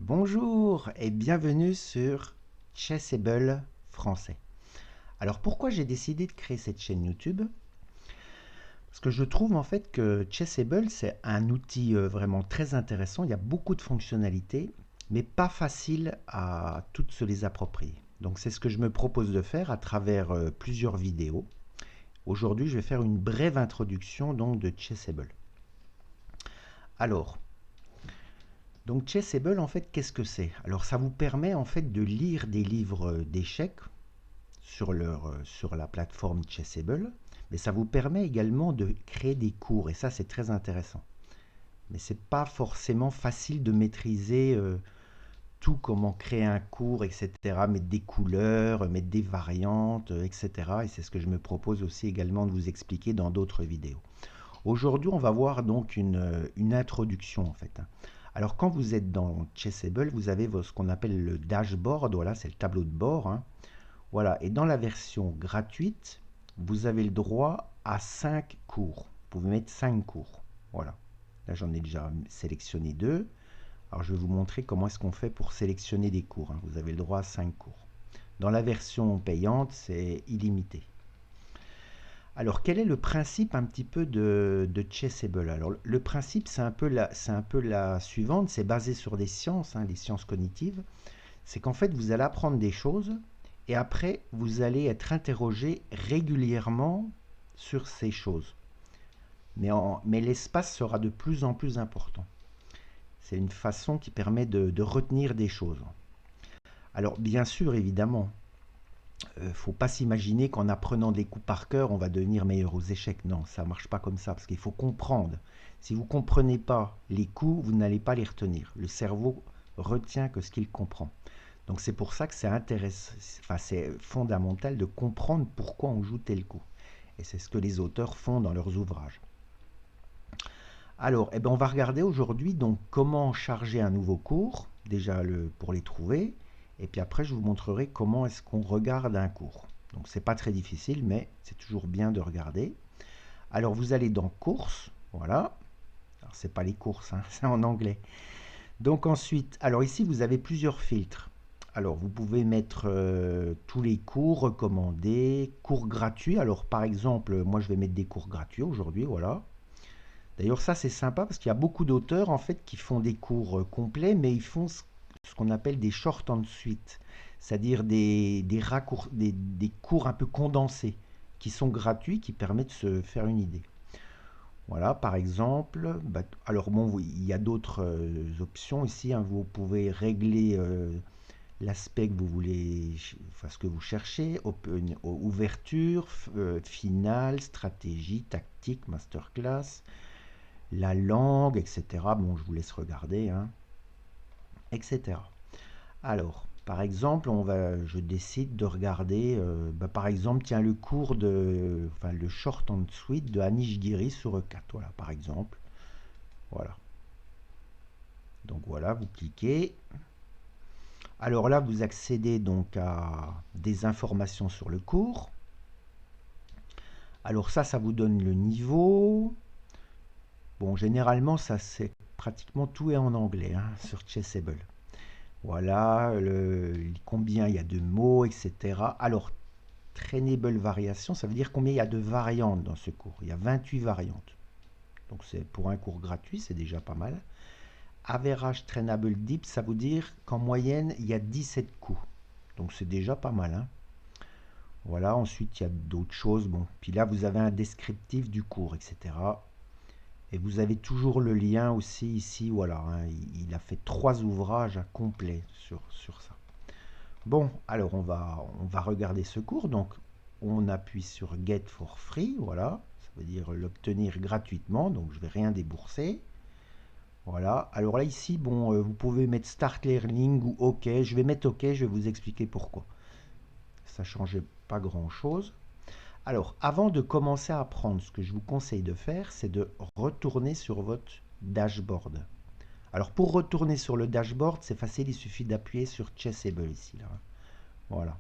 Bonjour et bienvenue sur Chessable français. Alors pourquoi j'ai décidé de créer cette chaîne YouTube? Parce que je trouve en fait que Chessable c'est un outil vraiment très intéressant. Il y a beaucoup de fonctionnalités, mais pas facile à toutes se les approprier. Donc c'est ce que je me propose de faire à travers plusieurs vidéos. Aujourd'hui, je vais faire une brève introduction donc de Chessable. Alors, donc Chessable, en fait, qu'est-ce que c'est? Alors ça vous permet en fait de lire des livres d'échecs sur la plateforme Chessable, mais ça vous permet également de créer des cours, et ça c'est très intéressant. Mais c'est pas forcément facile de maîtriser tout, comment créer un cours, etc., mettre des couleurs, mettre des variantes, etc. Et c'est ce que je me propose aussi également de vous expliquer dans d'autres vidéos. Aujourd'hui, on va voir donc une introduction en fait. Alors quand vous êtes dans Chessable, vous avez ce qu'on appelle le dashboard, voilà, c'est le tableau de bord, hein. Voilà, et dans la version gratuite, vous avez le droit à 5 cours. Vous pouvez mettre 5 cours. Voilà. Là, j'en ai déjà sélectionné 2. Alors, je vais vous montrer comment est-ce qu'on fait pour sélectionner des cours, hein. Vous avez le droit à 5 cours. Dans la version payante, c'est illimité. Alors, quel est le principe un petit peu de Chessable? Alors, le principe, c'est un peu la suivante. C'est basé sur des sciences, hein, les sciences cognitives. C'est qu'en fait, vous allez apprendre des choses et après, vous allez être interrogé régulièrement sur ces choses. Mais l'espace sera de plus en plus important. C'est une façon qui permet de retenir des choses. Alors, bien sûr, évidemment, il ne faut pas s'imaginer qu'en apprenant des coups par cœur, on va devenir meilleur aux échecs. Non, ça ne marche pas comme ça, parce qu'il faut comprendre. Si vous ne comprenez pas les coups, vous n'allez pas les retenir. Le cerveau retient que ce qu'il comprend. Donc c'est pour ça que c'est intéressant, enfin, c'est fondamental de comprendre pourquoi on joue tel coup. Et c'est ce que les auteurs font dans leurs ouvrages. Alors, on va regarder aujourd'hui donc comment charger un nouveau cours, déjà pour les trouver, et puis après je vous montrerai comment est-ce qu'on regarde un cours. Donc c'est pas très difficile, mais c'est toujours bien de regarder. Alors vous allez dans courses, voilà. Alors c'est pas les courses, hein, c'est en anglais. Donc ensuite, alors ici vous avez plusieurs filtres. Alors vous pouvez mettre tous les cours recommandés, cours gratuits. Alors par exemple, moi je vais mettre des cours gratuits aujourd'hui, voilà. D'ailleurs ça c'est sympa parce qu'il y a beaucoup d'auteurs en fait qui font des cours complets, mais ils font ce qu'on appelle des short and sweet, c'est-à-dire des cours un peu condensés, qui sont gratuits, qui permettent de se faire une idée. Voilà, par exemple, alors bon, il y a d'autres options ici, hein. Vous pouvez régler l'aspect que vous voulez, enfin ce que vous cherchez, ouverture, finale, stratégie, tactique, masterclass, la langue, etc. Bon, je vous laisse regarder, hein, etc. Alors, par exemple, je décide de regarder, par exemple, tiens, le short and sweet de Anish Giri sur E4, voilà, par exemple. Voilà. Donc voilà, vous cliquez. Alors là, vous accédez donc à des informations sur le cours. Alors ça vous donne le niveau. Bon, généralement, ça c'est pratiquement tout est en anglais, hein, sur Chessable. Voilà, combien il y a de mots, etc. Alors, trainable variation, ça veut dire combien il y a de variantes dans ce cours. Il y a 28 variantes. Donc c'est pour un cours gratuit, c'est déjà pas mal. Average trainable deep, ça veut dire qu'en moyenne, il y a 17 coups. Donc c'est déjà pas mal, hein. Voilà, ensuite il y a d'autres choses. Bon, puis là vous avez un descriptif du cours, etc. Et vous avez toujours le lien aussi ici, voilà, hein, il a fait 3 ouvrages complets sur ça. Bon, alors on va regarder ce cours. Donc on appuie sur Get for Free, voilà, ça veut dire l'obtenir gratuitement, donc je vais rien débourser. Voilà, alors là ici, bon, vous pouvez mettre Start Learning ou OK, je vais mettre OK, je vais vous expliquer pourquoi. Ça ne change pas grand-chose. Alors, avant de commencer à apprendre, ce que je vous conseille de faire, c'est de retourner sur votre dashboard. Alors, pour retourner sur le dashboard, c'est facile, il suffit d'appuyer sur Chessable ici. Là. Voilà.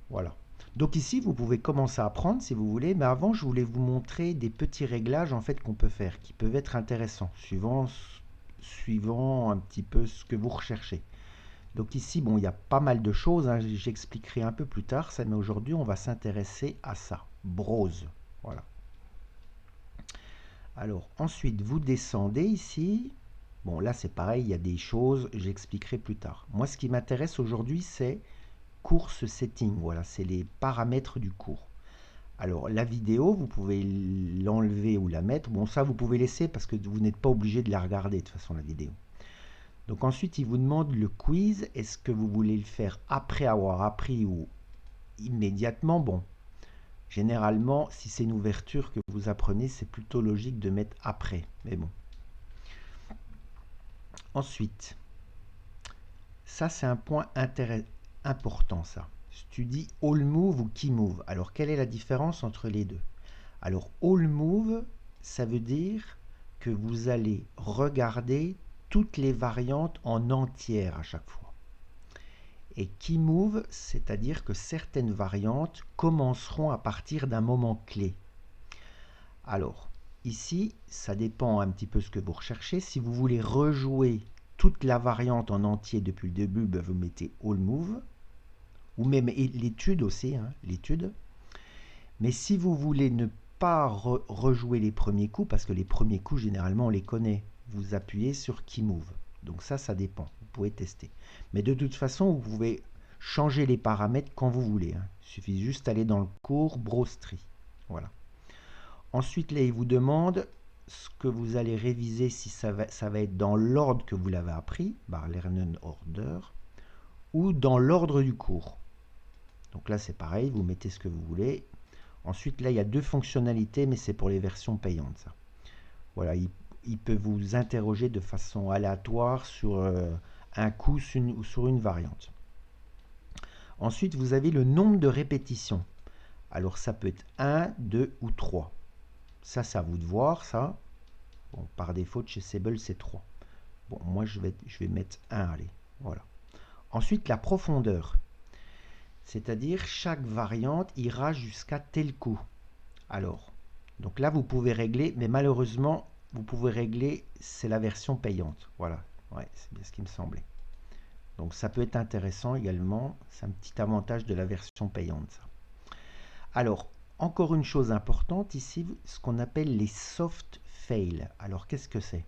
Voilà. Donc ici, vous pouvez commencer à apprendre si vous voulez, mais avant, je voulais vous montrer des petits réglages en fait qu'on peut faire, qui peuvent être intéressants, suivant suivant un petit peu ce que vous recherchez. Donc ici, bon, il y a pas mal de choses, hein, j'expliquerai un peu plus tard ça, mais aujourd'hui, on va s'intéresser à ça. Browse, voilà. Alors ensuite, vous descendez ici. Bon, là, c'est pareil, il y a des choses, j'expliquerai plus tard. Moi, ce qui m'intéresse aujourd'hui, c'est course setting. Voilà, c'est les paramètres du cours. Alors, la vidéo, vous pouvez l'enlever ou la mettre. Bon, ça, vous pouvez laisser parce que vous n'êtes pas obligé de la regarder, de toute façon, la vidéo. Donc ensuite, il vous demande le quiz. Est-ce que vous voulez le faire après avoir appris ou immédiatement? Bon, généralement, si c'est une ouverture que vous apprenez, c'est plutôt logique de mettre après. Mais bon. Ensuite, ça, c'est un point important, ça. Si tu dis all move ou key move, alors quelle est la différence entre les deux? Alors, all move, ça veut dire que vous allez regarder toutes les variantes en entière à chaque fois. Et key move, c'est-à-dire que certaines variantes commenceront à partir d'un moment clé. Alors, ici, ça dépend un petit peu ce que vous recherchez. Si vous voulez rejouer toute la variante en entier depuis le début, ben vous mettez all move, ou même l'étude aussi, hein, l'étude. Mais si vous voulez ne pas rejouer les premiers coups, parce que les premiers coups, généralement, on les connaît, vous appuyez sur Key Move. Donc ça dépend. Vous pouvez tester. Mais de toute façon, vous pouvez changer les paramètres quand vous voulez, hein. Il suffit juste d'aller dans le cours Browse Tree. Voilà. Ensuite, là, il vous demande ce que vous allez réviser, si ça va être dans l'ordre que vous l'avez appris, par Lernen Order, ou dans l'ordre du cours. Donc là, c'est pareil, vous mettez ce que vous voulez. Ensuite, là, il y a deux fonctionnalités, mais c'est pour les versions payantes, ça. Voilà, il peut vous interroger de façon aléatoire sur un coup ou sur une variante. Ensuite, vous avez le nombre de répétitions. Alors, ça peut être 1, 2 ou 3. Ça, c'est à vous de voir, ça. Bon, par défaut, chez Sable, c'est 3. Bon, moi, je vais mettre 1, allez. Voilà. Ensuite, la profondeur. C'est-à-dire, chaque variante ira jusqu'à tel coup. Alors, donc là, vous pouvez régler, mais malheureusement, vous pouvez régler, c'est la version payante. Voilà, ouais, c'est bien ce qui me semblait. Donc ça peut être intéressant également, c'est un petit avantage de la version payante, ça. Alors, encore une chose importante ici, ce qu'on appelle les soft fails. Alors, qu'est-ce que c'est?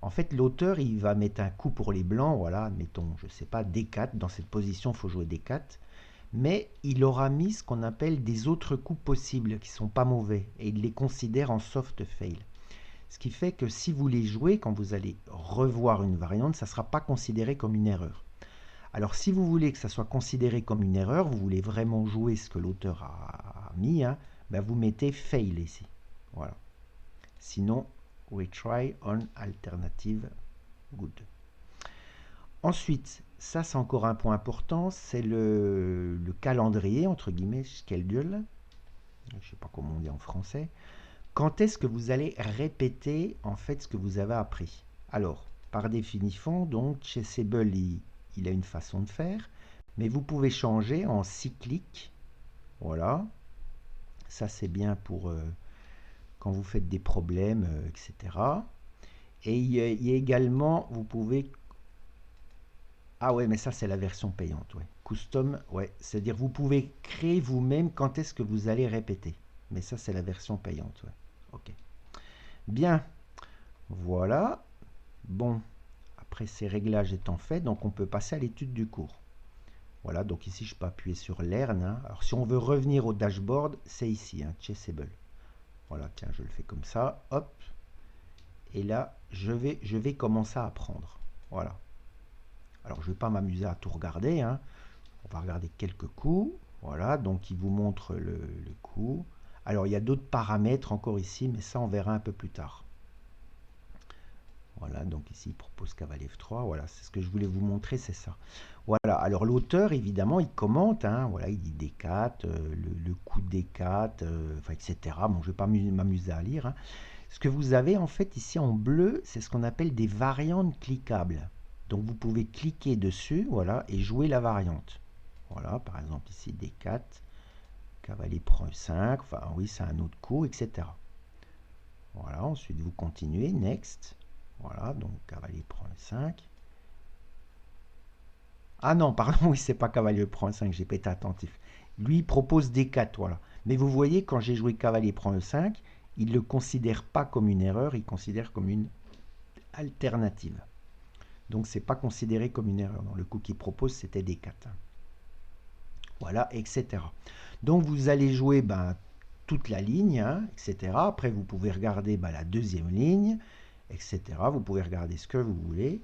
En fait, l'auteur, il va mettre un coup pour les blancs, voilà, mettons, je ne sais pas, D4, dans cette position, il faut jouer D4, mais il aura mis ce qu'on appelle des autres coups possibles qui ne sont pas mauvais, et il les considère en soft fail. Ce qui fait que si vous les jouez, quand vous allez revoir une variante, ça ne sera pas considéré comme une erreur. Alors si vous voulez que ça soit considéré comme une erreur, vous voulez vraiment jouer ce que l'auteur a mis, hein, ben vous mettez fail ici. Voilà. Sinon, retry on alternative good. Ensuite, ça c'est encore un point important, c'est le calendrier, entre guillemets, schedule. Je ne sais pas comment on dit en français. Quand est-ce que vous allez répéter en fait ce que vous avez appris? Alors, par définition, donc, chez Sable, il a une façon de faire, mais vous pouvez changer en cyclique. Voilà. Ça, c'est bien pour quand vous faites des problèmes, etc. Et il y a également, vous pouvez... Ah ouais, mais ça, c'est la version payante. Ouais. Custom, ouais. C'est-à-dire, vous pouvez créer vous-même quand est-ce que vous allez répéter. Mais ça, c'est la version payante. Ouais. Ok. Bien. Voilà. Bon. Après ces réglages étant faits, donc on peut passer à l'étude du cours. Voilà, donc ici je peux appuyer sur Learn, hein. Alors si on veut revenir au dashboard, c'est ici, hein, Chessable. Voilà, tiens, je le fais comme ça, hop. Et là, je vais commencer à apprendre. Voilà. Alors je ne vais pas m'amuser à tout regarder, hein. On va regarder quelques coups. Voilà, donc il vous montre le coup. Alors il y a d'autres paramètres encore ici, mais ça on verra un peu plus tard. Voilà, donc ici il propose cavalier F3, voilà, c'est ce que je voulais vous montrer, c'est ça. Voilà, alors l'auteur, évidemment, il commente, hein, voilà, il dit D4, le coup D4, enfin, etc. Bon, je ne vais pas m'amuser à lire, hein. Ce que vous avez en fait ici en bleu, c'est ce qu'on appelle des variantes cliquables. Donc vous pouvez cliquer dessus, voilà, et jouer la variante. Voilà, par exemple ici D4, cavalier prend E5, enfin oui, c'est un autre coup, etc. Voilà, ensuite vous continuez, next. Voilà, donc cavalier prend E5. Ah non, pardon, oui, c'est pas cavalier prend E5, j'ai pas été attentif. Lui, il propose D4, voilà. Mais vous voyez, quand j'ai joué cavalier prend E5, il ne le considère pas comme une erreur, il considère comme une alternative. Donc, c'est pas considéré comme une erreur. Non, le coup qu'il propose, c'était D4. Voilà, etc. Donc, vous allez jouer toute la ligne, hein, etc. Après, vous pouvez regarder la deuxième ligne, etc. Vous pouvez regarder ce que vous voulez,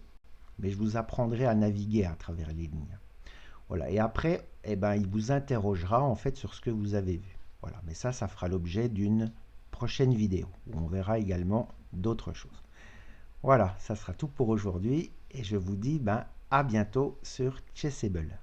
mais je vous apprendrai à naviguer à travers les lignes. Voilà. Et après, il vous interrogera en fait sur ce que vous avez vu. Voilà. Mais ça fera l'objet d'une prochaine vidéo où on verra également d'autres choses. Voilà, ça sera tout pour aujourd'hui et je vous dis à bientôt sur Chessable.